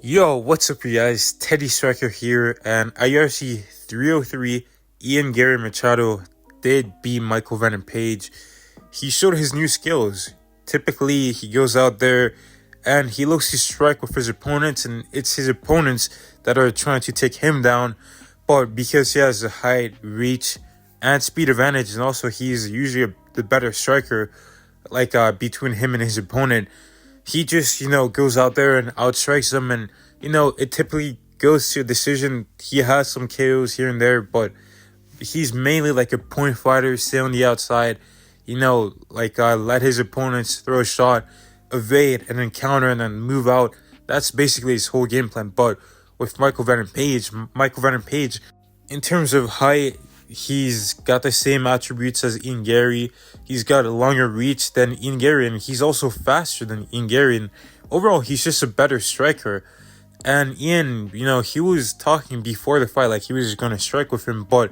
Yo, what's up, you guys? Teddy Striker here, and IRC 303, Ian Garry Machado did beat Michael Venom Page. He showed his new skills. Typically, he goes out there and he looks to strike with his opponents, and it's his opponents that are trying to take him down. But because he has the height, reach, and speed advantage, and also he's usually the better striker, between him and his opponent, he just, goes out there and outstrikes them. And, it typically goes to a decision. He has some KOs here and there, but he's mainly like a point fighter, stay on the outside, let his opponents throw a shot, evade, and then counter, and then move out. That's basically his whole game plan. But with Michael Venom Page, in terms of height, he's got the same attributes as Ian Garry. He's got a longer reach than Ian Garry, and he's also faster than Ian Garry. And overall, he's just a better striker. And Ian, he was talking before the fight like he was going to strike with him. But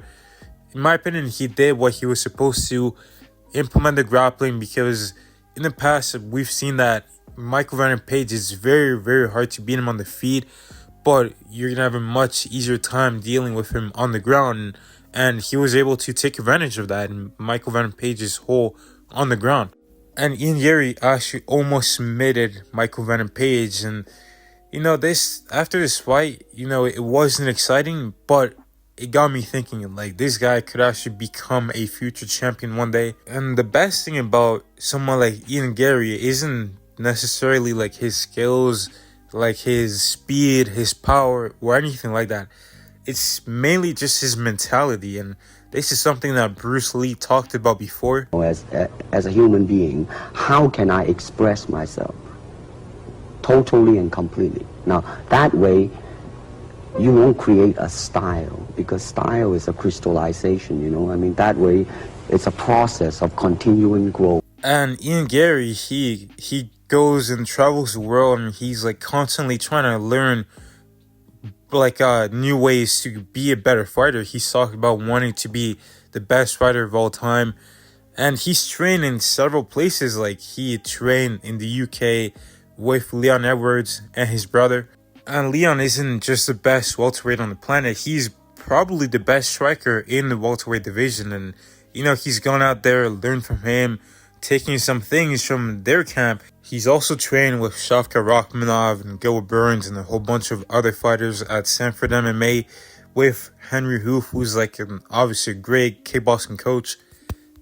in my opinion, he did what he was supposed to, implement the grappling, because in the past, we've seen that Michael Venom Page is very, very hard to beat him on the feet. But you're going to have a much easier time dealing with him on the ground. And he was able to take advantage of that, and Michael Venom Page's hole on the ground. And Ian Garry actually almost submitted Michael Venom Page. And, after this fight, it wasn't exciting, but it got me thinking, like, this guy could actually become a future champion one day. And the best thing about someone like Ian Garry isn't necessarily, like, his skills, like his speed, his power, or anything like that. It's mainly just his mentality, and this is something that Bruce Lee talked about before. As a human being, how can I express myself totally and completely? Now, that way, you won't create a style, because style is a crystallization, that way, it's a process of continuing growth. And Ian Garry, he goes and travels the world, and he's, constantly trying to learn new ways to be a better fighter. He's talking about wanting to be the best fighter of all time, and he's trained in several places. Like, he trained in the UK with Leon Edwards and his brother. And Leon isn't just the best welterweight on the planet, he's probably the best striker in the welterweight division. And he's gone out there, learned from him, taking some things from their camp. He's also trained with Shavkat Rakhmonov and Gilbert Burns and a whole bunch of other fighters at Sanford MMA, with Henry Hoof, who's obviously a great kickboxing coach.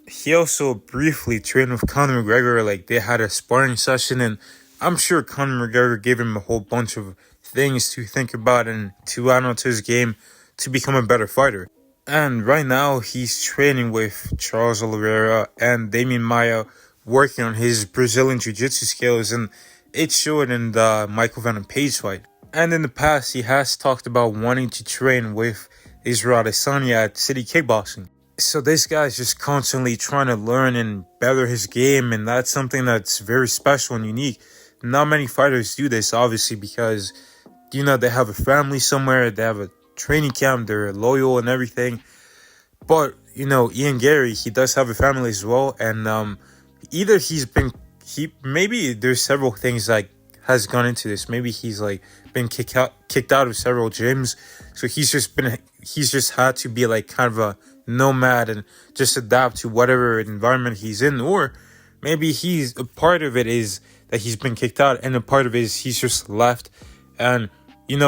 He also briefly trained with Conor McGregor. They had a sparring session, and I'm sure Conor McGregor gave him a whole bunch of things to think about and to add onto his game to become a better fighter. And right now, he's training with Charles Oliveira and Damian Maia, working on his Brazilian Jiu-Jitsu skills, and it showed in the Michael Venom Page fight. And in the past, he has talked about wanting to train with Israel Adesanya at City Kickboxing. So this guy's just constantly trying to learn and better his game, and that's something that's very special and unique. Not many fighters do this, obviously, because, they have a family somewhere, they have a training camp, they're loyal and everything. But, Ian Garry, he does have a family as well, and either maybe there's several things has gone into this. Maybe he's been kicked out of several gyms, so he's just had to be kind of a nomad and just adapt to whatever environment he's in. Or maybe a part of it is that he's been kicked out, and a part of it is he's just left, and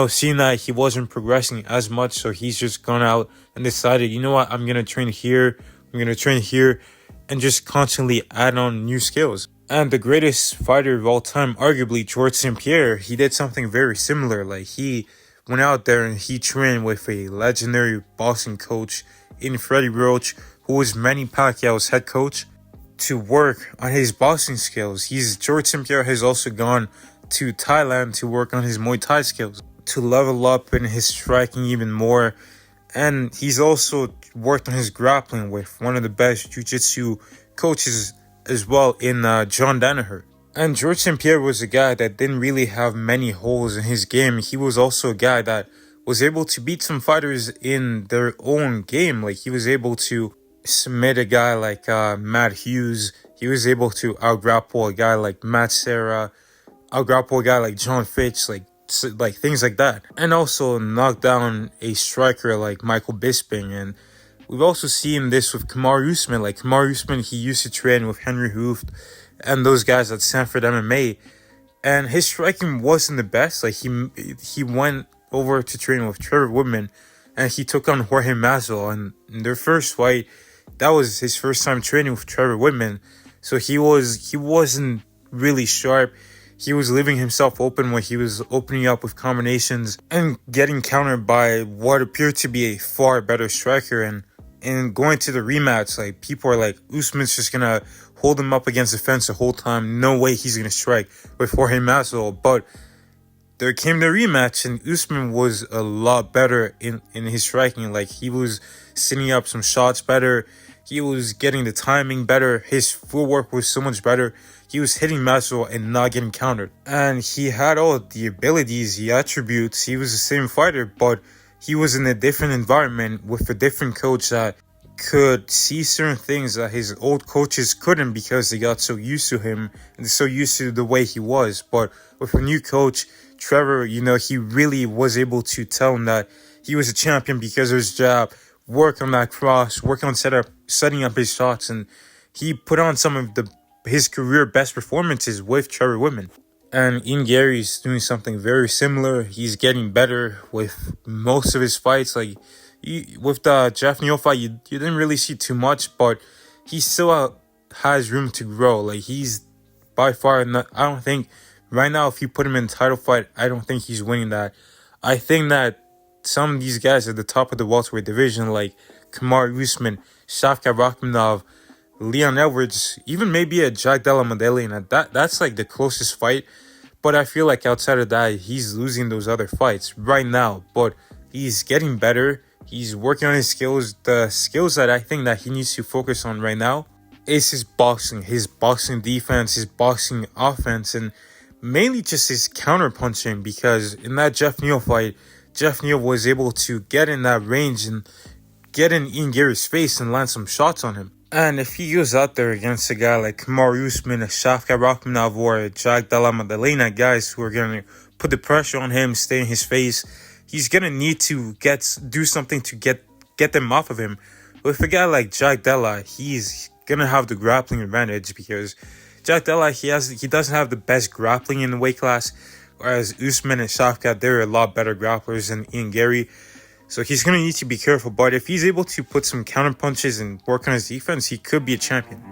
seeing that he wasn't progressing as much, so he's just gone out and decided, what, I'm gonna train here, and just constantly add on new skills. And the greatest fighter of all time, arguably George St. Pierre, he did something very similar. He went out there and he trained with a legendary boxing coach in Freddie Roach, who was Manny Pacquiao's head coach, to work on his boxing skills. George St. Pierre has also gone to Thailand to work on his Muay Thai skills, to level up in his striking even more. And he's also worked on his grappling with one of the best jiu-jitsu coaches as well in John Danaher. And George St. Pierre was a guy that didn't really have many holes in his game. He was also a guy that was able to beat some fighters in their own game. He was able to submit a guy like Matt Hughes. He was able to out-grapple a guy like Matt Serra, out-grapple a guy like John Fitch. like things like that, and also knock down a striker like Michael Bisping. And we've also seen this with Kamaru Usman. Like Kamaru Usman, he used to train with Henry Hooft and those guys at Sanford MMA, and his striking wasn't the best. Like he went over to train with Trevor Woodman, and he took on Jorge Masvidal. And in their first fight, that was his first time training with Trevor Woodman, so he wasn't really sharp. He was leaving himself open when he was opening up with combinations and getting countered by what appeared to be a far better striker. And going to the rematch, like people are like, Usman's just gonna hold him up against the fence the whole time. No way he's gonna strike with Jorge Masvidal. But there came the rematch, and Usman was a lot better in his striking. Like he was setting up some shots better. He was getting the timing better. His footwork was so much better. He was hitting Masvidal and not getting countered. And he had all the abilities, the attributes. He was the same fighter, but he was in a different environment with a different coach that could see certain things that his old coaches couldn't, because they got so used to him and so used to the way he was. But with a new coach, Trevor, he really was able to tell him that he was a champion because of his jab, work on that cross, work on setting up his shots, and he put on some of his career best performances with Trevor Woodman. And Ian Garry is doing something very similar. He's getting better with most of his fights. Like with the Jeff Neal fight, you didn't really see too much, but he still has room to grow. Like he's by far not. I don't think right now, if you put him in a title fight, I don't think he's winning that. I think that some of these guys at the top of the welterweight division, like Kamaru Usman, Shavkat Rakhmonov, Leon Edwards, even maybe a Jack Della Maddalena, that's like the closest fight. But I feel like outside of that, he's losing those other fights right now. But he's getting better. He's working on his skills. The skills that I think that he needs to focus on right now is his boxing defense, his boxing offense, and mainly just his counter punching. Because in that Jeff Neal fight, Jeff Neal was able to get in that range and get in Ian Garry's face and land some shots on him. And if he goes out there against a guy like Kamaru Usman, a Shavkat Rakhmonov, or a Jack Della Maddalena, guys who are going to put the pressure on him, stay in his face, he's going to need to do something to get them off of him. With a guy like Jack Della, he's going to have the grappling advantage, because Jack Della, he doesn't have the best grappling in the weight class, whereas Usman and Shavkat, they're a lot better grapplers than Ian Garry. So he's going to need to be careful. But if he's able to put some counter punches and work on his defense, he could be a champion.